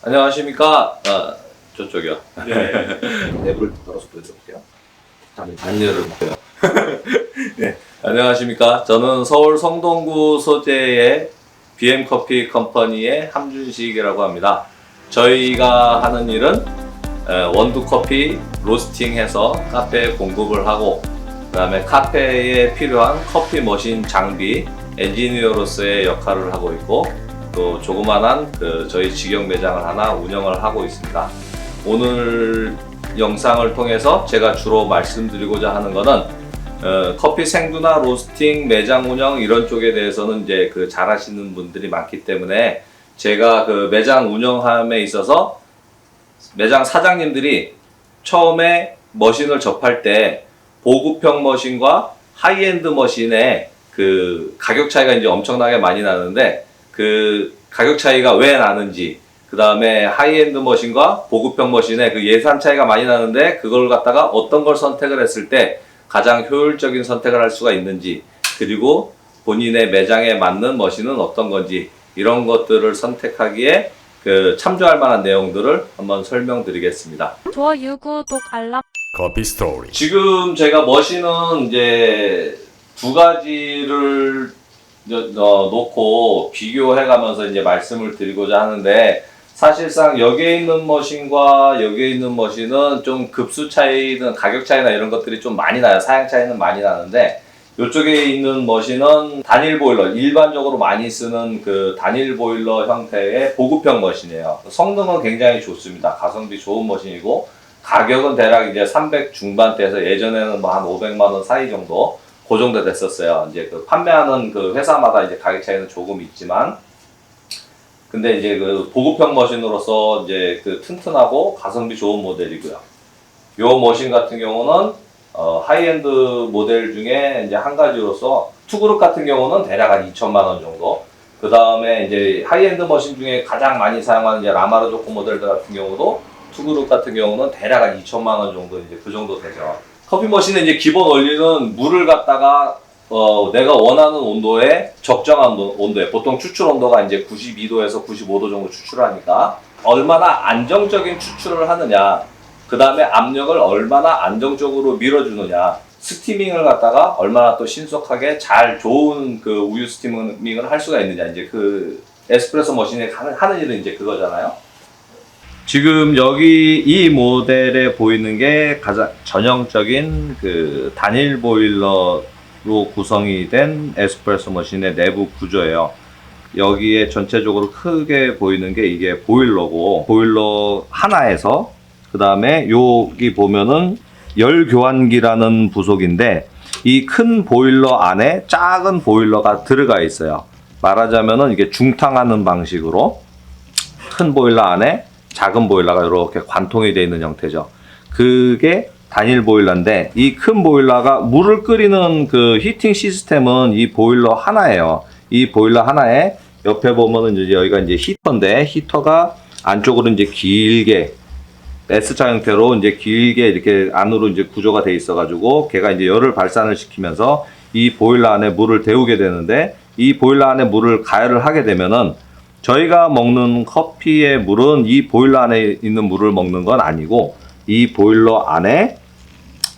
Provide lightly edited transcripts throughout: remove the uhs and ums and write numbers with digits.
안녕하십니까? 저쪽이요. 네. 내부를 열어서 보여드릴게요. 안 열어볼게요. 네. 안녕하십니까? 저는 서울 성동구 소재의 BM커피 컴퍼니의 함준식이라고 합니다. 저희가 하는 일은 원두커피 로스팅해서 카페에 공급을 하고, 그 다음에 카페에 필요한 커피 머신 장비 엔지니어로서의 역할을 하고 있고, 또 조그만한 저희 직영 매장을 하나 운영을 하고 있습니다. 오늘 영상을 통해서 제가 주로 말씀드리고자 하는 것은 커피 생두나 로스팅 매장 운영 이런 쪽에 대해서는 이제 잘 하시는 분들이 많기 때문에, 제가 매장 운영함에 있어서 매장 사장님들이 처음에 머신을 접할 때 보급형 머신과 하이엔드 머신의 가격 차이가 이제 엄청나게 많이 나는데, 가격 차이가 왜 나는지, 그 다음에 하이엔드 머신과 보급형 머신의 예산 차이가 많이 나는데 그걸 갖다가 어떤 걸 선택을 했을 때 가장 효율적인 선택을 할 수가 있는지, 그리고 본인의 매장에 맞는 머신은 어떤 건지, 이런 것들을 선택하기에 참조할 만한 내용들을 한번 설명드리겠습니다. 좋아요, 구독, 알람. 커피 스토리. 지금 제가 머신은 이제 두 가지를 놓고 비교해가면서 이제 말씀을 드리고자 하는데, 사실상 여기에 있는 머신과 여기에 있는 머신은 좀 급수 차이는, 가격 차이나 이런 것들이 좀 많이 나요. 사양 차이는 많이 나는데, 이쪽에 있는 머신은 단일 보일러, 일반적으로 많이 쓰는 단일 보일러 형태의 보급형 머신이에요. 성능은 굉장히 좋습니다. 가성비 좋은 머신이고, 가격은 대략 이제 300 중반대에서 예전에는 뭐 한 500만 원 사이 정도, 그 정도 됐었어요. 이제 판매하는 회사마다 이제 가격 차이는 조금 있지만, 근데 이제 보급형 머신으로서 이제 튼튼하고 가성비 좋은 모델이고요. 요 머신 같은 경우는 하이엔드 모델 중에 이제 한 가지로서, 투그룹 같은 경우는 대략 한 2천만 원 정도. 그 다음에 이제 하이엔드 머신 중에 가장 많이 사용하는 이제 라마르조코 모델들 같은 경우도, 투그룹 같은 경우는 대략 한 2천만 원 정도, 이제 그 정도 되죠. 커피 머신의 이제 기본 원리는 물을 갖다가 내가 원하는 온도에, 적정한 온도에, 보통 추출 온도가 이제 92도에서 95도 정도 추출하니까 얼마나 안정적인 추출을 하느냐, 그 다음에 압력을 얼마나 안정적으로 밀어주느냐, 스티밍을 갖다가 얼마나 또 신속하게 잘 좋은 우유 스티밍을 할 수가 있느냐, 이제 에스프레소 머신이 하는 일은 이제 그거잖아요. 지금 여기 이 모델에 보이는 게 가장 전형적인 단일 보일러로 구성이 된 에스프레소 머신의 내부 구조예요. 여기에 전체적으로 크게 보이는 게 이게 보일러고, 보일러 하나에서 그 다음에 여기 보면은 열 교환기라는 부속인데, 이 큰 보일러 안에 작은 보일러가 들어가 있어요. 말하자면은 이게 중탕하는 방식으로 큰 보일러 안에 작은 보일러가 이렇게 관통이 되어 있는 형태죠. 그게 단일 보일러인데, 이 큰 보일러가 물을 끓이는 히팅 시스템은 이 보일러 하나예요. 이 보일러 하나에 옆에 보면은 이제 여기가 이제 히터인데, 히터가 안쪽으로 이제 길게 S자 형태로 이제 길게 이렇게 안으로 이제 구조가 돼 있어가지고, 걔가 이제 열을 발산을 시키면서 이 보일러 안에 물을 데우게 되는데, 이 보일러 안에 물을 가열을 하게 되면은 저희가 먹는 커피의 물은 이 보일러 안에 있는 물을 먹는 건 아니고, 이 보일러 안에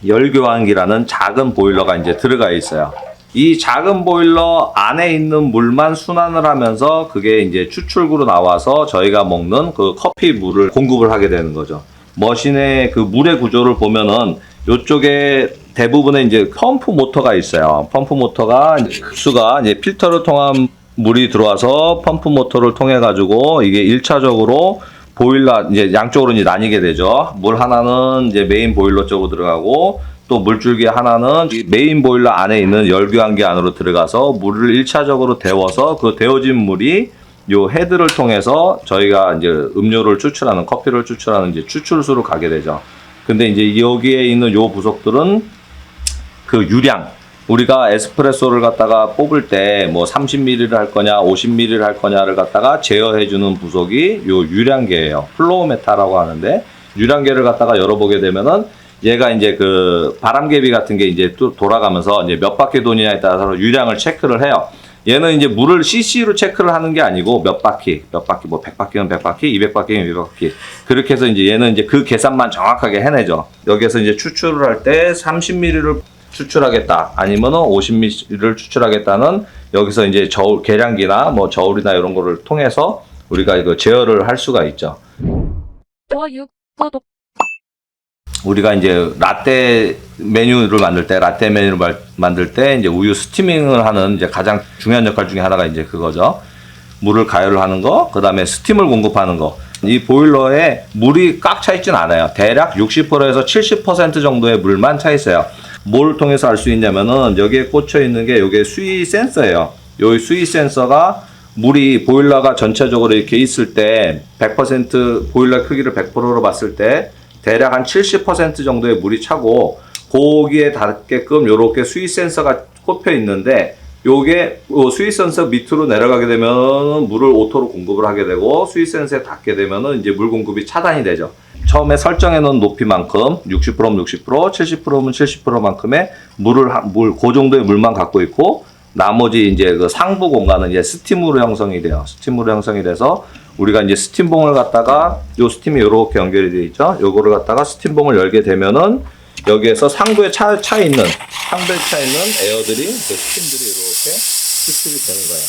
열교환기라는 작은 보일러가 이제 들어가 있어요. 이 작은 보일러 안에 있는 물만 순환을 하면서 그게 이제 추출구로 나와서 저희가 먹는 커피 물을 공급을 하게 되는 거죠. 머신의 물의 구조를 보면은 이쪽에 대부분의 이제 펌프 모터가 있어요. 펌프 모터가 수가 이제 필터를 통한 물이 들어와서 펌프 모터를 통해 가지고 이게 1차적으로 보일러 이제 양쪽으로 이제 나뉘게 되죠. 물 하나는 이제 메인 보일러 쪽으로 들어가고, 또 물줄기 하나는 메인 보일러 안에 있는 열교환기 안으로 들어가서 물을 1차적으로 데워서 그 데워진 물이 요 헤드를 통해서 저희가 이제 음료를 추출하는, 커피를 추출하는 이제 추출수로 가게 되죠. 근데 이제 여기에 있는 요 부속들은 유량, 우리가 에스프레소를 갖다가 뽑을 때 뭐 30ml를 할 거냐 50ml를 할 거냐를 갖다가 제어해 주는 부속이 요 유량계예요. 플로우 메타라고 하는데, 유량계를 갖다가 열어보게 되면은 얘가 이제 바람개비 같은 게 이제 또 돌아가면서 이제 몇 바퀴 도느냐에 따라서 유량을 체크를 해요. 얘는 이제 물을 cc로 체크를 하는 게 아니고 몇 바퀴 뭐 100바퀴면 100바퀴, 200바퀴면 200바퀴 그렇게 해서 이제 얘는 이제 그 계산만 정확하게 해내죠. 여기에서 이제 추출을 할 때 30ml를 추출하겠다 아니면은 50ml를 추출하겠다는 여기서 이제 저울 계량기나 뭐 저울이나 이런 거를 통해서 우리가 이거 제어를 할 수가 있죠. 좋아요, 구독. 우리가 이제 라떼 메뉴를 만들 때 이제 우유 스티밍을 하는 이제 가장 중요한 역할 중에 하나가 이제 그거죠. 물을 가열을 하는 거, 그 다음에 스팀을 공급하는 거. 이 보일러에 물이 꽉 차 있진 않아요. 대략 60%에서 70% 정도의 물만 차 있어요. 뭘 통해서 알 수 있냐면은 여기에 꽂혀 있는 게 요게 수위 센서예요. 요 수위 센서가 물이 보일러가 전체적으로 이렇게 있을 때 100% 보일러 크기를 100%로 봤을 때 대략 한 70% 정도의 물이 차고 거기에 닿게끔 요렇게 수위 센서가 꼽혀 있는데 요게 수위 센서 밑으로 내려가게 되면 물을 오토로 공급을 하게 되고 수위 센서에 닿게 되면은 이제 물 공급이 차단이 되죠. 처음에 설정해 놓은 높이만큼 60%면 60%, 70%면 70%만큼의 그 정도의 물만 갖고 있고 나머지 이제 그 상부 공간은 이제 스팀으로 형성이 돼요. 스팀으로 형성이 돼서 우리가 이제 스팀봉을 갖다가 요 스팀이 이렇게 연결이 되어 있죠. 요거를 갖다가 스팀봉을 열게 되면은 여기에서 상부에 차 있는 에어들이 그 스팀들이 이렇게 추출이 되는 거예요.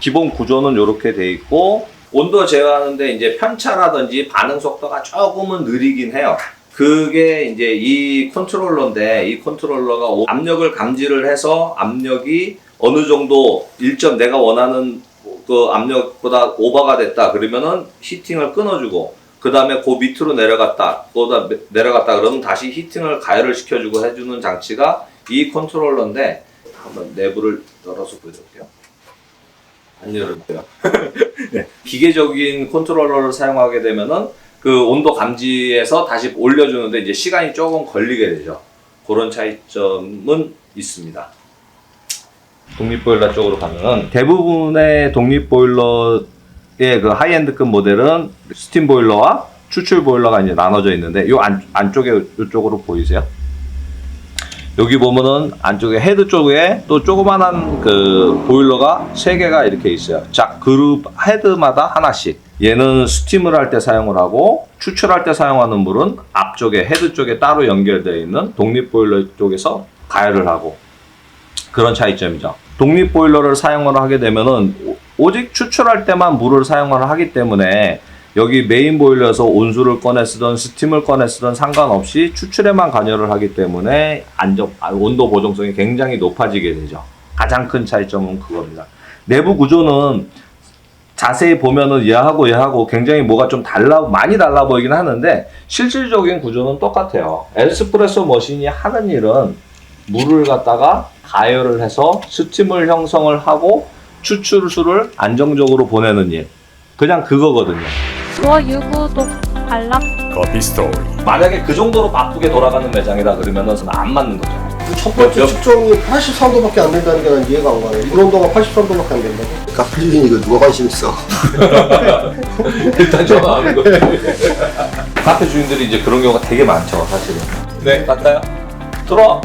기본 구조는 이렇게 돼 있고 온도 제어하는데 이제 편차라든지 반응 속도가 조금은 느리긴 해요. 그게 이제 이 컨트롤러인데 이 컨트롤러가 압력을 감지를 해서 압력이 어느 정도 내가 원하는 그 압력보다 오버가 됐다 그러면은 히팅을 끊어주고 그 다음에 그 밑으로 내려갔다 그러면 다시 히팅을 가열을 시켜주고 해주는 장치가 이 컨트롤러인데 한번 내부를 열어서 보여드릴게요. 안 열어볼게요. 네. 기계적인 컨트롤러를 사용하게 되면은 그 온도 감지에서 다시 올려주는데 이제 시간이 조금 걸리게 되죠. 그런 차이점은 있습니다. 독립보일러 쪽으로 가면은 대부분의 독립보일러의 그 하이엔드급 모델은 스팀 보일러와 추출 보일러가 이제 나눠져 있는데 요 안쪽에 이쪽으로 보이세요? 여기 보면은 안쪽에 헤드 쪽에 또 조그만한 그 보일러가 3개가 이렇게 있어요. 자, 그룹 헤드마다 하나씩. 얘는 스팀을 할 때 사용을 하고 추출할 때 사용하는 물은 앞쪽에 헤드 쪽에 따로 연결되어 있는 독립 보일러 쪽에서 가열을 하고 그런 차이점이죠. 독립 보일러를 사용을 하게 되면은 오직 추출할 때만 물을 사용을 하기 때문에 여기 메인 보일러에서 온수를 꺼내 쓰던 스팀을 꺼내 쓰던 상관없이 추출에만 관여를 하기 때문에 온도 보정성이 굉장히 높아지게 되죠. 가장 큰 차이점은 그겁니다. 내부 구조는 자세히 보면은 얘하고 굉장히 뭐가 좀 많이 달라 보이긴 하는데 실질적인 구조는 똑같아요. 에스프레소 머신이 하는 일은 물을 갖다가 가열을 해서 스팀을 형성을 하고 추출수를 안정적으로 보내는 일. 그냥 그거거든요. 좋아요, 구독, 알람. 커피 스토리. 만약에 그 정도로 바쁘게 돌아가는 매장이다 그러면은 안 맞는 거죠. 첫 번째 측정이 83도밖에 안 된다는 게 난 이해가 안 가네. 이런 온도가 83도밖에 안 된다고? 카페 주인이고 누가 관심 있어? 일단 전화하는 거죠. 카페 주인들이 이제 그런 경우가 되게 많죠, 사실은. 네, 갈까요? 들어와.